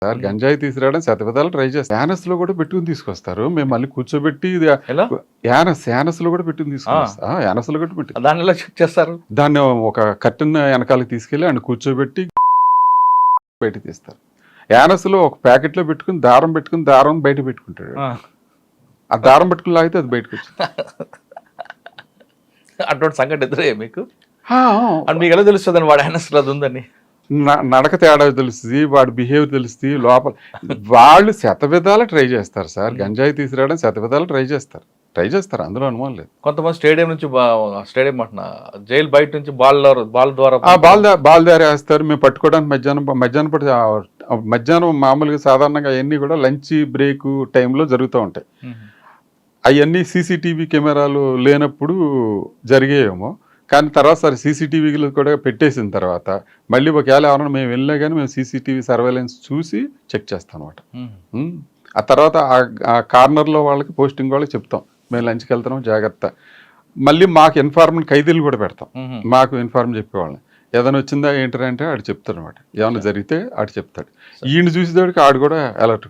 Sir గంజాయి తీసుకురావడం శతవిధాలు try చేస్తారు. యానస్ లో కూడా పెట్టుకుని తీసుకొస్తారు. మేము మళ్ళీ కూర్చోబెట్టి ఇది ఎలా? యానస్ లో కూడా పెట్టుకుని తీసుకొస్తాం. యానస్ లో కూడా పెట్టి దాన్ని ఎలా చెక్ చేస్తారు? దాన్ని ఒక కర్టన్ వెనకాలకి తీసుకెళ్లి ఆయన కూర్చోబెట్టి బయట తీస్తారు. యానస్ లో ఒక ప్యాకెట్ లో పెట్టుకుని దారం బయట పెట్టుకుంటాడు. ఆ దారం పెట్టుకుని లాగితే అది బయటకు వచ్చింది. అటువంటి సంఘటన ఎదురయ్యా మీకు? అని మీకు ఎలా తెలుస్తుంది వాడు యానస్లో అది ఉందని? నడక తేడా తెలుస్తుంది, వాడి బిహేవియర్ తెలుస్తుంది. లోపల వాళ్ళు శతవిధాలు ట్రై చేస్తారు సార్. గంజాయి తీసుకురావడం శతవిధాలు ట్రై చేస్తారు, అందులో అనుమానం లేదు. కొంతమంది స్టేడియం నుంచి స్టేడియం అంటున్నా జైలు బయట నుంచి బాల్ ద్వారా బాల్ దారి వేస్తారు. మేము పట్టుకోవడానికి మధ్యాహ్నం మామూలుగా సాధారణంగా అవన్నీ కూడా లంచ్ బ్రేక్ టైంలో జరుగుతూ ఉంటాయి. అవన్నీ సీసీటీవీ కెమెరాలు లేనప్పుడు జరిగేయేమో, కానీ తర్వాత సరే సీసీటీవీలు కూడా పెట్టేసిన తర్వాత మళ్ళీ ఒకవేళ ఎవరైనా మేము వెళ్ళినా కానీ మేము సీసీటీవీ సర్వేలెన్స్ చూసి చెక్ చేస్తాం అనమాట. ఆ తర్వాత ఆ కార్నర్లో వాళ్ళకి పోస్టింగ్ వాళ్ళకి చెప్తాం మేము లంచ్కి వెళ్తున్నాం జాగ్రత్త. మళ్ళీ మాకు ఇన్ఫార్మేషన్ ఖైదీలు కూడా పెడతాం. మాకు ఇన్ఫార్మ్ చెప్పేవాళ్ళని ఏదైనా వచ్చిందా ఏంటంటే ఆడు చెప్తాడు అనమాట. ఏమైనా జరిగితే ఆడు చెప్తాడు. ఈయన చూసేవాడికి ఆడు కూడా అలర్ట్